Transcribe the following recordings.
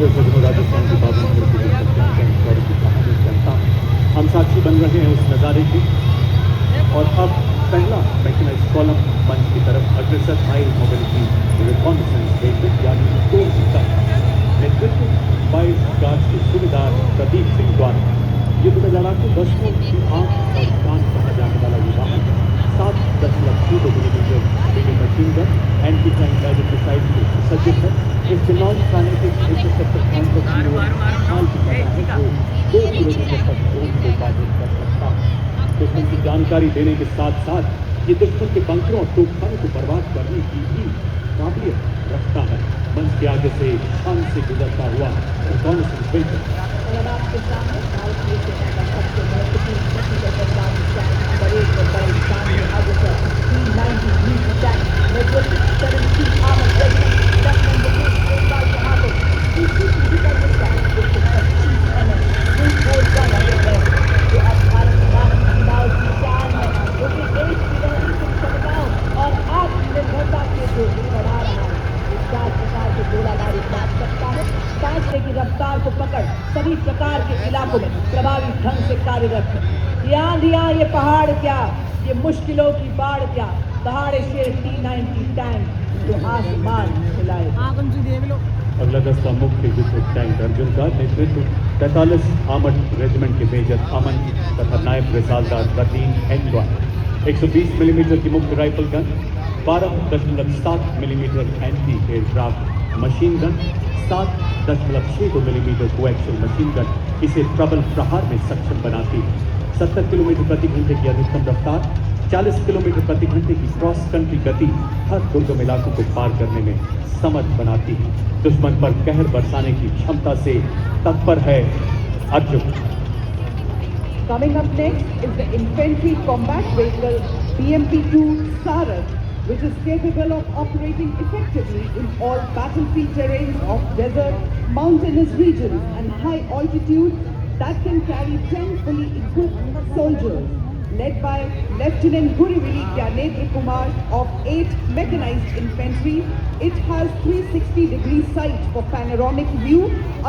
नगर सजनों राजस्थान की बाबूनगर की गौरव की कहानी चलता हम साक्षी बन रहे हैं उस नज़ारे की। और अब पहला मैकेनाइज्ड कॉलम मंच की तरफ अग्रसर हाई मोबिलिटी रिकॉन्नेसेंस व्हीकल यानी टोल का नेतृत्व वाइस गार्ड के सूबेदार प्रदीप सिंह द्वारा युद्ध में लड़ाकू बस्तों की आंख और कान कहा जाने वाला ये वाहन 7.2 millimetre medium machine gun anti tank guided missile से सुसज्जित है। इस नॉन काइनेटिक 170 पाउंड का हाल की है जो 2 किलोमीटर तक ड्रोन को बाधित कर सकता है। दुश्मन की जानकारी देने के साथ साथ ये दुश्मन के बंकरों और तोपखानों को बर्बाद करने की भी काबिलियत रखता है। मंच के आगे से शान से गुजरता हुआ रिकॉन्नेसेंस व्हीकल और आपके सामने भारतीय सेना का सबसे महत्वपूर्ण टेक्निकल प्रोग्राम परेड में बड़े सामने अग्रसर T-90 मीटर tank network 70 armoured regiment 10 number के गोलबाल के हाथों दूसरी physical missile 125 mm full force gun है जो अब भारत की सीमाओं की शान है, जो कि देश की लहरी की क्षमताओं और आत्मनिर्भरता के जो बढ़ा रहा है। इस 4 प्रकार के गोलाबारी प्राप्त सकता है। 5 की रफ्तार को पकड़ सभी प्रकार के इलाकों में प्रभावी ढंग से कार्यरत है। यहाँ दिया ये पहाड़ क्या, ये मुश्किलों की बाढ़ क्या, दहाड़े शेर T-90 टैंक जो आसमान हिलाए। अगला दस्ता मुख्य युद्ध टैंक अर्जुन का नेतृत्व 43 आर्मर्ड रेजिमेंट के मेजर अमन तथा नायब रिसालदार रतीन एन द्वारा 120 मिलीमीटर की मुख्य rifle gun 12.7 millimetre anti aircraft machine gun 7.62 millimetre coaxial machine gun इसे प्रबल प्रहार में सक्षम बनाती है। 70 किलोमीटर प्रति घंटे की अधिकतम रफ्तार 40 किलोमीटर प्रति घंटे की क्रॉस कंट्री गति हर दुर्गम इलाकों को पार करने में समर्थ बनाती है। दुश्मन पर कहर बरसाने की क्षमता से तत्पर है Arjun. Coming up next is the infantry combat vehicle BMP-2 Saras, which is capable of operating effectively in all battlefield terrains of desert, mountainous regions and high altitude that can carry 10 fully equipped soldiers. Led by Lieutenant Gurivili Gyanendra Kumar of 8th Mechanized Infantry, it has 360-degree sight for panoramic view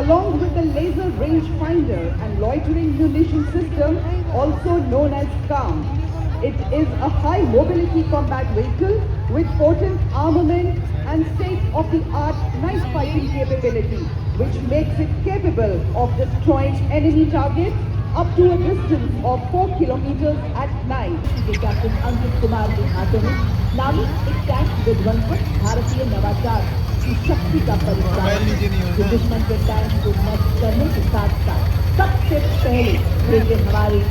along with a laser range finder and loitering munition system also known as CAM. It is a high mobility combat vehicle with potent armament and state-of-the-art night fighting capability, which makes it capable of destroying enemy targets up to a distance of 4 kilometers at night. Captain Ankit Kumar के हाथों में नामित एक tank विध्वंसक भारतीय नवाचार की शक्ति का परिचालन जो दुश्मन के टैंक को नष्ट करने के साथ साथ सबसे पहले लेकिन हमारे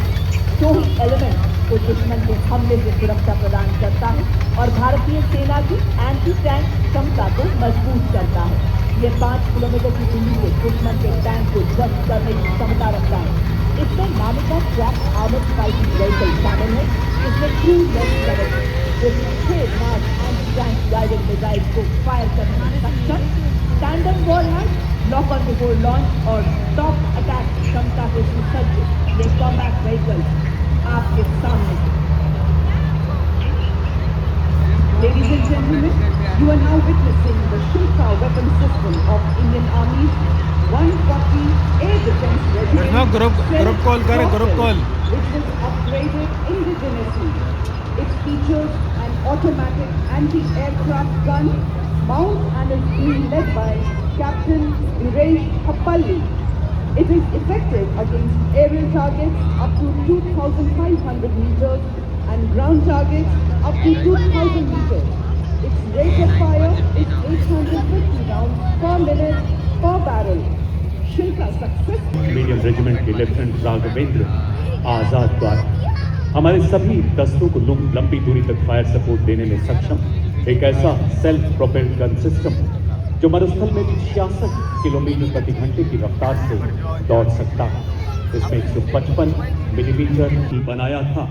शोही एलिमेंट को दुश्मन के हमले से सुरक्षा प्रदान करता है और भारतीय सेना की एंटी टैंक क्षमता को मजबूत करता है। ये 5 किलोमीटर की दूरी से दुश्मन के टैंक को ध्वस्त करने की क्षमता रखता है। इसमें नामिका ट्रैक आर्मर्ड फाइटिंग व्हीकल शामिल है। इसमें क्रूज लेस करेगा जो 6 मार्च एंटी टैंक गाइडेड मिसाइल को फायर करने में सक्षम, tandem warhead lock on before launch और टॉप अटैक क्षमता से सुसज्जित ये कॉम्बैट व्हीकल आपके सामने। Ladies and gentlemen, you are now witnessing the Shilpa weapon system of Indian Army's 140 Air Defense Regiment, group call kare, group call, which was upgraded indigenously. It features an automatic anti-aircraft gun mount and is being led by Captain Viresh Happalli. It is effective against aerial targets up to 2,500 meters and ground targets up to 2,000 meters. Its rate of fire is 850 rounds per minute per barrel. Shilpa success. Medium regiment के lieutenant Raghavendra आजाद द्वारा हमारे सभी दस्तों को लंबी दूरी तक fire support देने में सक्षम एक ऐसा सेल्फ प्रोपेल्ड गन सिस्टम जो मरुस्थल में भी 66 किलोमीटर प्रति घंटे की रफ्तार से दौड़ सकता है। इसमें 155 मिलीमीटर की बनाया था।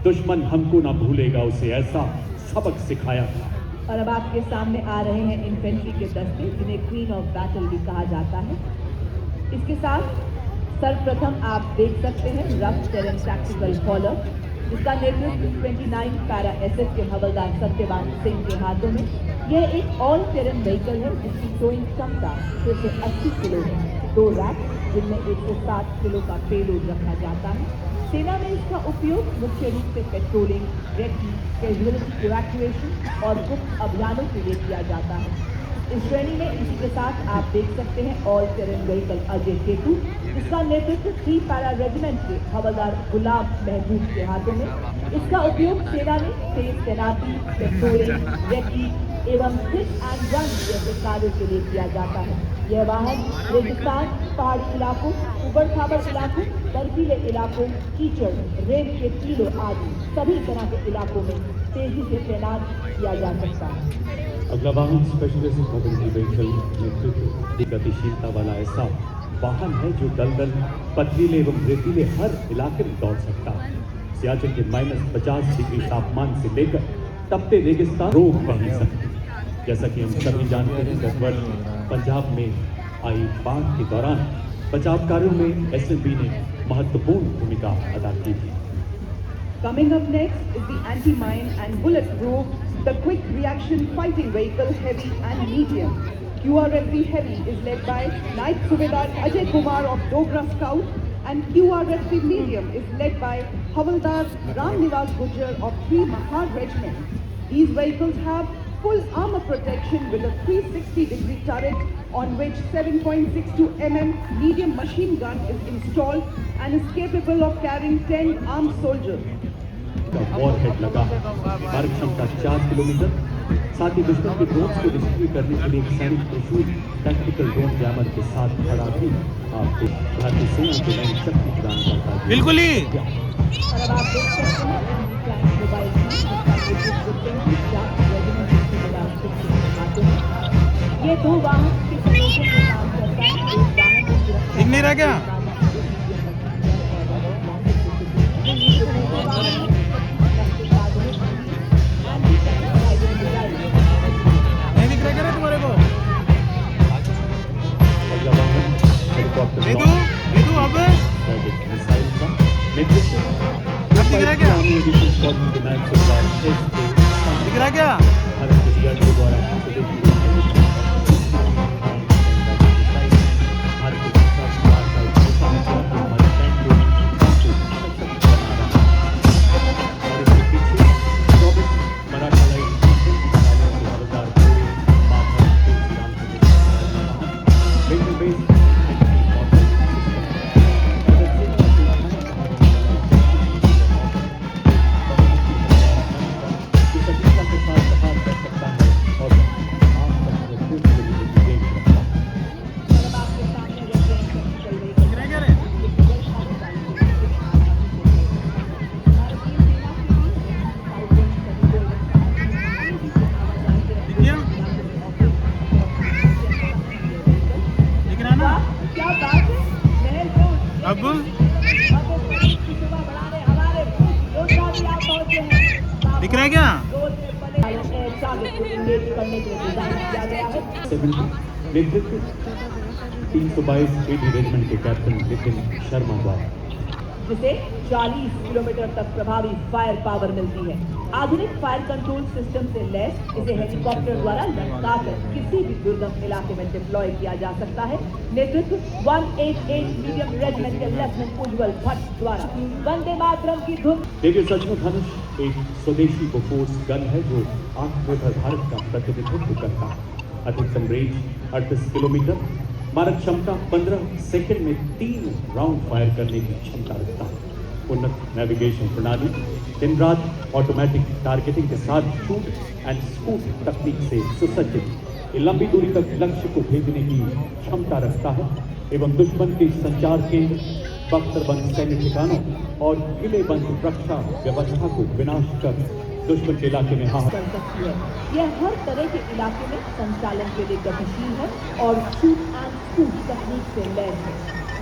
दुश्मन हमको ना भूलेगा, उसे ऐसा सबक सिखाया था। और अब आपके सामने आ रहे हैं इन्फेंट्री के दस्ते जिन्हें क्वीन ऑफ बैटल भी कहा जाता है। इसके साथ सर्वप्रथम आप देख सकते हैं रफ टेरेन टैक्टिकल फॉलोअर जिसका नेतृत्व 29 पैरा एसएस के हवलदार सत्यवान सिंह के हाथों में यह एक ऑल टेरेन व्हीकल है जिसकी टोइंग क्षमता सिर्फ 80 किलो है। 2 रैक जिनमें 160 किलो का पेलोड रखा जाता है। सेना में इसका उपयोग मुख्य रूप से पेट्रोलिंग, रेकी, कैजुअलिटी इवैक्यूएशन और गुप्त अभियानों के लिए किया जाता है। इस श्रेणी में इसी के साथ आप देख सकते हैं all terrain vehicle Ajay Ketu, जिसका नेतृत्व 3 पैरा रेजिमेंट के हवलदार गुलाम महबूब के हाथों में। इसका उपयोग सेना में तेज तैनाती, पेट्रोलिंग, रेकी एवं हिट एंड रन जैसे कार्यों के लिए किया जाता है। यह वाहन रेगिस्तान, पहाड़ी इलाकों, उबड़-खाबड़ इलाकों, बर्फीले इलाकों, कीचड़, रेत के टीलों आदि सभी तरह के इलाकों में तेजी से तैनात किया जा सकता है। अगला वाहन स्पेशलिस्ट मोबिलिटी व्हीकल नेतृत्व की गतिशीलता वाला ऐसा वाहन है जो दलदल, पथरीले एवं रेतीले हर इलाके में दौड़ सकता है। सियाचिन के -50 डिग्री तापमान से लेकर तपते रेगिस्तान रोक नहीं सकती। जैसा कि हम सभी जानते हैं, गत वर्ष पंजाब में आई बाढ़ के दौरान बचाव कार्यों में एसएमबी ने महत्वपूर्ण भूमिका अदा की थी। Coming up next is the anti-mine and bulletproof, the quick reaction fighting vehicle heavy and medium. QRFB heavy is led by Naik Subedar Ajay Kumar of Dogra Scout, and QRFB medium is led by Havaldar Ram Nivas Gujjar of 3 Mahar Regiment. These vehicles have full armor protection with a 360-degree turret on which 7.62 mm medium machine gun is installed and is capable of carrying 10 armed soldiers. Warhead लगा है। मारक क्षमता 4 kilometre. साथ ही दुश्मन के drones को destroy करने के लिए एक सैनिक त्रिशूल टैक्टिकल ड्रोन जैमर के साथ खड़ा भी आपको भारतीय सेना को नई शक्ति प्रदान करता है। बिल्कुल ही। और अब आप देख सकते हैं फ्लैग मोबाइल की जिसका नेतृत्व 24 रेजिमेंट के सूबेदार सुखदेव आते हैं। ये 2 वाहन के संयोजन में काम करता है। एक वाहन की सुरक्षा ठीक नहीं रह गया? नहीं दिख रहा क्या तुम्हारे को? अगला वाहन हेलीकॉप्टर दे दो अब। मिसाइल का नेतृत्व अब दिख रहा क्या? दिख रहा क्या? भारत के डीआरडीओ द्वारा स्वदेशी भारत के साथ हमारे टैंक को सशक्त बना रहा है। और इसके पीछे 24 मराठा लाइट हवलदार अब दिख रहा है क्या? नेतृत्व 322 एडी रेजिमेंट के कैप्टन नितिन शर्मा द्वारा, जिसे 40 किलोमीटर तक प्रभावी फायर पावर मिलती है। आधुनिक फायर कंट्रोल सिस्टम से लैस इसे हेलीकॉप्टर द्वारा लटकाकर किसी भी दुर्गम इलाके में डिप्लॉय किया जा सकता है। नेतृत्व 188 मीडियम रेजिमेंट के लेफ्टिनेंट उज्जवल भट्ट द्वारा। वंदे मातरम की धुन। देखिए, सचमुच धनुष एक स्वदेशी बोफोर्स गन है जो आत्मनिर्भर भारत का प्रतिनिधित्व करता है। अधिकतम रेंज 38 किलोमीटर, मारक क्षमता 15 सेकंड में 3 राउंड फायर करने की क्षमता रखता है। उन्नत नेविगेशन प्रणाली, दिन रात ऑटोमेटिक टारगेटिंग के साथ शूट एंड स्कूट तकनीक से सुसज्जित ये लंबी दूरी तक लक्ष्य को भेजने की क्षमता रखता है एवं दुश्मन के संचार केंद्र, बख्तरबंद सैन्य ठिकानों और किलेबंद रक्षा व्यवस्था को विनाश कर दुश्मन के इलाके में कर सकती है। यह हर तरह के इलाके में संचालन के लिए गतिशील है और शूट एंड स्कूट तकनीक से लैस है।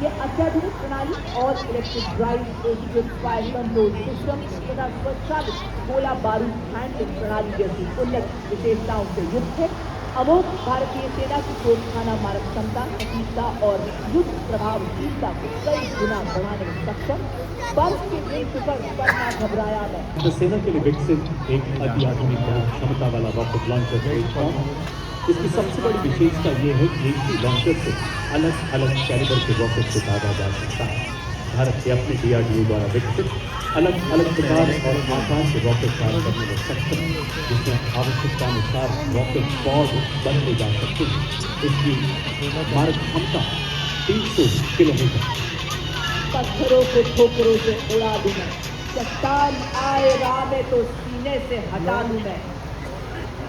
यह अत्याधुनिक प्रणाली और इलेक्ट्रिक ड्राइव, एकीकृत फायर कंट्रोल सिस्टम तथा स्वचालित गोला बारूद हैंडलिंग प्रणाली जैसी उन्नत विशेषताओं से युक्त है। अमोघ भारतीय सेना की तोपखाना मारक क्षमता, सटीकता और युद्ध प्रभावशीलता को कई गुना बढ़ाने में सक्षम। बर्फ के रेत पर पड़ना घबराया मैं। सेना के लिए विकसित एक अत्याधुनिक बहुत क्षमता वाला रॉकेट लॉन्चर प्लेटफॉर्म। इसकी सबसे बड़ी विशेषता ये है कि एक ही लॉन्चर से अलग अलग कैलिबर के रॉकेट को दागा जा सकता है। भारत के अपने DRDO द्वारा विकसित अलग अलग प्रकार और आकार के रॉकेट तैयार करने में सक्षम है, जिसमें आवश्यकता अनुसार रॉकेट पॉड बदले जा सकते हैं। इसकी मारक क्षमता 300 किलोमीटर। पत्थरों को ठोकरों से उड़ा दूं मैं, चट्टान आए राह में तो सीने से हटा दूं मैं।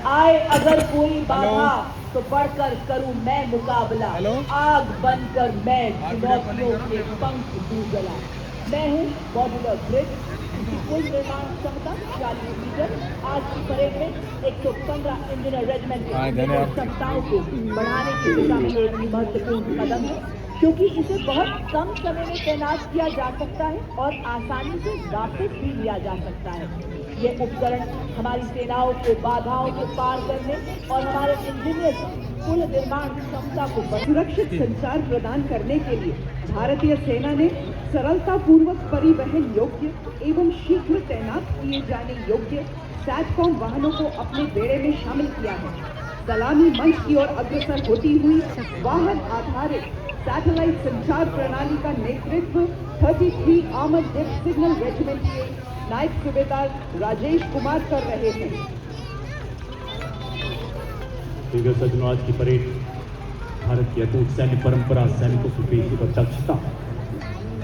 आए अगर कोई बाधा तो बढ़कर करूं मैं मुकाबला। आग बनकर मैं चुनौतियों के पंख दूं जला। मैं हूं मॉड्यूलर ग्रिड, इसकी कुल निर्माण क्षमता 40 मीटर। आज की परेड में 115 इंजीनियर रेजिमेंट की क्षमताओं को बढ़ाने की दिशा में एक महत्वपूर्ण कदम है, क्योंकि इसे बहुत कम समय में तैनात किया जा सकता है और आसानी से वापस भी लिया जा सकता है। ये उपकरण हमारी सेनाओं को बाधाओं को पार करने और हमारे इंजीनियर कुल निर्माण क्षमता को सुरक्षित संचार प्रदान करने के लिए भारतीय सेना ने सरलता पूर्वक परिवहन योग्य एवं शीघ्र तैनात किए जाने योग्य सैटकॉम वाहनों को अपने बेड़े में शामिल किया है। सलामी मंच की ओर अग्रसर होती हुई वाहन आधारित सैटेलाइट संचार प्रणाली का नेतृत्व 33 आर्मर्ड डेप्थ सिग्नल रेजिमेंट के नायक सूबेदार राजेश कुमार कर रहे हैं। सज्जनों, आज की परेड भारत की अटूट सैन्य परंपरा, सैनिकों की पेशेवर दक्षता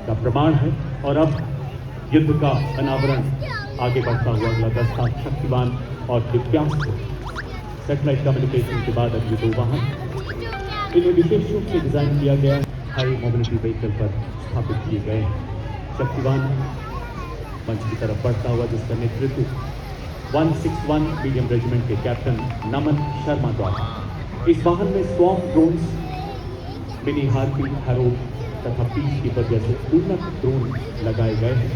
का प्रमाण है। और अब युद्ध का अनावरण आगे बढ़ता हुआ अगला दस्ता शक्तिवान और दिव्यांग सैटेलाइट कम्युनिकेशन के बाद अब ये दो वाहन इन्हें विशेष रूप से डिजाइन किया गया हाई मोबिलिटी व्हीकल पर स्थापित किए गए। शक्तिवान मंच की तरफ बढ़ता हुआ, जिसका नेतृत्व 161 मीडियम रेजिमेंट के कैप्टन नमन शर्मा द्वारा। इस वाहन में swarm drones, mini harpy, harrow तथा पीस कीपर जैसे उन्नत ड्रोन लगाए गए हैं।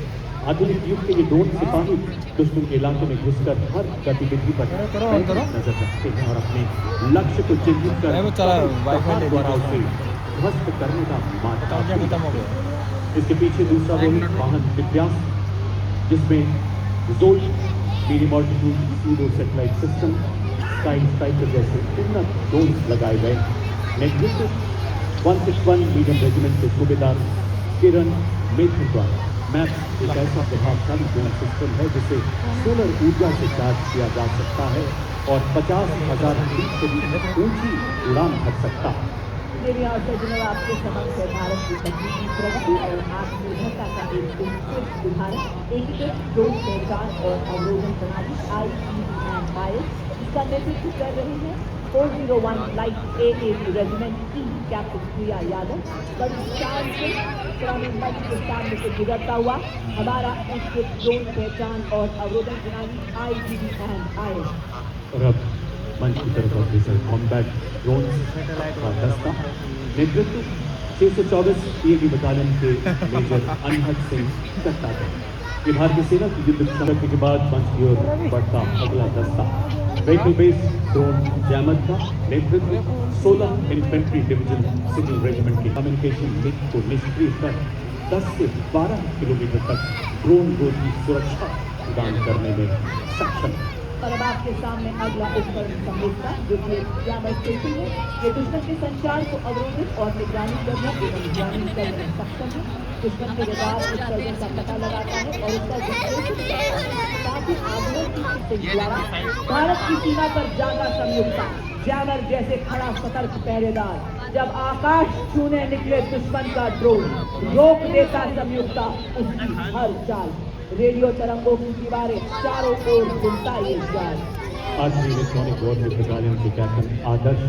आधुनिक युग के ये ड्रोन सिपाही दुश्मन के इलाके में घुसकर हर गतिविधि पर नजर रखते हैं और अपने लक्ष्य को चिन्हित कर द्वारा उसे ध्वस्त करने का मार्ग। इसके पीछे दूसरा वाहन दिव्यांग, जिसमें जोल्ट medium altitude pseudo satellite system, sky striker जैसे उन्नत ड्रोन लगाए गए। नेतृत्व 161 मीडियम रेजिमेंट के सूबेदार किरण मेथर द्वारा। मैप एक ऐसा प्रभावशाली ड्रोन सिस्टम है जिसे सोलर ऊर्जा से चार्ज किया जा सकता है और 50,000 फीट से भी ऊंची उड़ान भर सकता है। मेरे और सज्जनों, आपके समक्ष है भारत की तकनीकी प्रगति और आत्मनिर्भरता का एक उत्कृष्ट उदाहरण, एकीकृत ड्रोन पहचान और अवरोधन प्रणाली ICDMIS, जिसका नेतृत्व कर रहे हैं 401 लाइट AAV रेजिमेंट की कैप्टन प्रिया यादव। बड़ी शान से ग्रामीण मंच के सामने से गुजरता हुआ हमारा एकीकृत ड्रोन पहचान और अवरोधन प्रणाली ICDMIS। और अब मंच की तरफ ऑफिसर कॉम्बैट ड्रोन का दस्ता, नेतृत्व 624 PAV बटालियन के मेजर अनहद सिंह चट्टा है। ये भारतीय सेना की युद्ध क्षमता के बाद मंच की ओर बढ़ता अगला दस्ता व्हीकल बेस्ड ड्रोन जैमर का, नेतृत्व 16 इन्फेंट्री डिवीजन सिविल रेजिमेंट के कम्युनिकेशन लिंक को निष्क्रिय कर 10 से 12 किलोमीटर तक ड्रोन रोड की सुरक्षा प्रदान करने में सक्षम है। और अब आपके सामने अगला उपकरण समझता, जो कि एक जैमर स्टेशन है। ये दुश्मन के संचार को अवरोधित और निगरानी करने एवं जानी करने में सक्षम है। दुश्मन के रडार उत्सर्जन का पता लगाता है और उसका विश्लेषण करता है। साथ ही आधुनिक सिस्टम द्वारा भारत की सीमा पर जागा संयुक्ता जैमर जैसे खड़ा सतर्क पहरेदार। जब आकाश छूने निकले दुश्मन का ड्रोन, रोक देता संयुक्ता उसकी हर चाल। रेडियो तरंगों की दीवारें चारों ओर घूमता ये जाल। आज भी इलेक्ट्रॉनिक वॉरफेयर बटालियन के कैप्टन आदर्श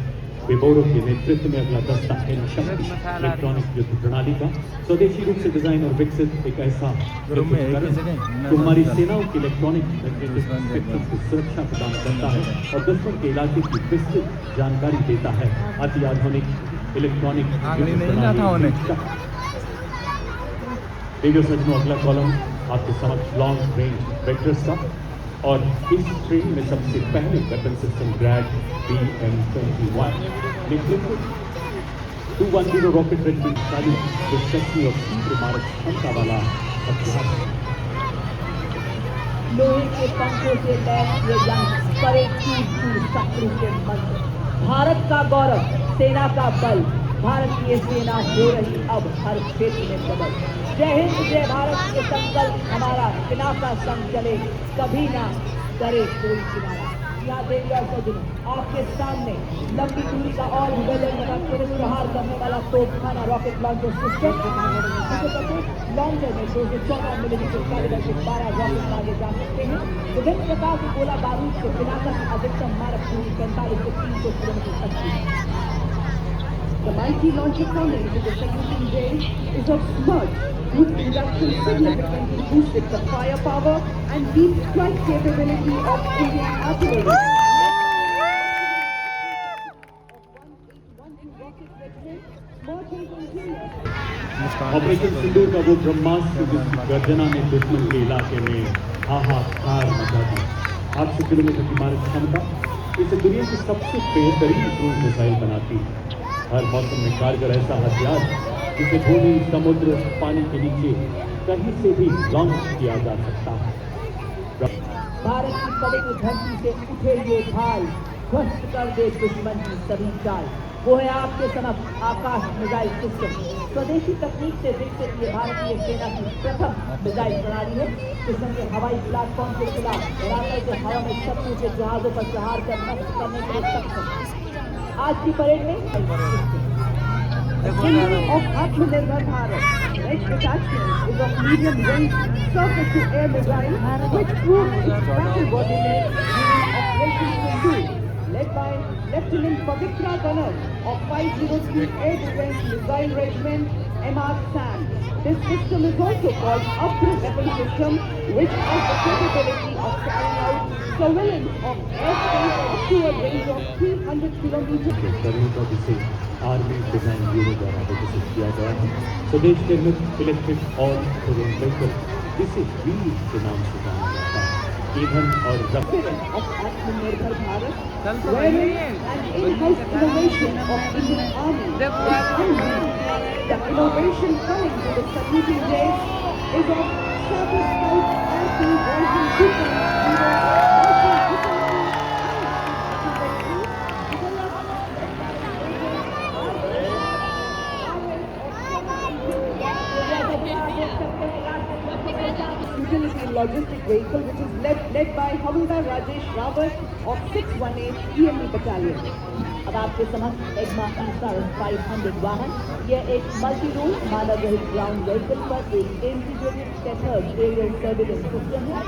बेबोरो के नेतृत्व में अगला दस्ता शक्ति इलेक्ट्रॉनिक युद्ध प्रणाली का स्वदेशी रूप से डिजाइन और विकसित एक ऐसा जो हमारी सेनाओं की इलेक्ट्रॉनिक सिस्टम की सुरक्षा प्रदान करता है और दुश्मन के इलाके की विस्तृत जानकारी देता है। अति आधुनिक इलेक्ट्रॉनिक वीडियो सज्जनों, अगला कॉलम आपके समक्ष लॉन्ग रेंज वेक्टर्स का और इस ट्रेन में सबसे पहले weapon system Grad BM-21 liquid 210 rocket regiment चालू दिलचस्पी और तीव्र मारक क्षमता वाला हथियार है। लोहे के पंखों से लैस ये यंग करे चूर शत्रु के मंत्र। भारत का गौरव, सेना का बल, भारतीय सेना हो रही अब हर क्षेत्र में सबल। जय हिंद जय भारत के संकल्प हमारा, सेना का संग चले कभी ना करे कोई किनारा। यहाँ देवी और सज्जनों, आपके सामने लंबी दूरी का और तुरंत प्रहार करने वाला तोपखाना रॉकेट लॉन्चर सिस्टम, जिसे प्रत्येक लॉन्चर में 214 मिलीमीटर कैलिबर के 12 रॉकेट मारे जा सकते हैं। विभिन्न प्रकार के गोला बारूद से पिनाका की अधिकतम मारक दूरी 45 से 300 किलोमीटर तक की। The mighty launcher coming to the second day is of Smudge, whose production significantly boosted the firepower and deep strike capability of Indian artillery. Operation Sindoor का वो ब्रह्मास्त्र जिसकी गर्जना ने दुश्मन के इलाके में हाहाकार मचा दी। 800 किलोमीटर की मारक क्षमता इसे दुनिया की सबसे बेहतरीन क्रूज मिसाइल बनाती है। हर मौसम में कारगर ऐसा हथियार जिसे भूमि, समुद्र, पानी के नीचे कहीं से भी लॉन्च किया जा सकता है। भारत की पवित्र धरती से उठे ये ढाल ध्वस्त कर दे दुश्मन की सभी चाल। वो है आपके समक्ष आकाश मिसाइल सिस्टम। स्वदेशी तकनीक से विकसित ये भारतीय सेना की प्रथम मिसाइल प्रणाली है। सिस्टम के हवाई प्लेटफॉर्म के खिलाफ लड़ाकर के हवा में शत्रु के जहाजों पर प्रहार कर नष्ट करने के लिए सक्षम। आज की परेड में The symbol of Atmanirbhar Bharat. Next detachment is of medium-range surface-to-air missile, which proved its battle-worthiness during Operation Sindoor, led by Lieutenant Pavitra Ganar of 503 Air Defense Missile Regiment, MR SAM. This system is also called Upgrade Weapon System, which has the capability of carrying out surveillance of airspace up to a range of 300 kilometers. Crore का जिसे army design bureau द्वारा विकसित किया गया है। स्वदेश निर्मित electric और ड्रोन व्हीकल जिसे वीर के नाम से जाना जाता है। ईंधन और Spirit of Atmanirbhar Bharat, wherein an in-house innovation of Indian Army is unreal. The innovation coming to the saluting days is of Saber Scout RP version 2.0. Utility logistic vehicle which is led by Havildar Rajesh Rawat of 618 EME Battalion. अब आपके समक्ष एग्मा ईसार 500 वाहन। यह एक multi role मानव रहित ground vehicle पर एक integrated tethered aerial surveillance system है।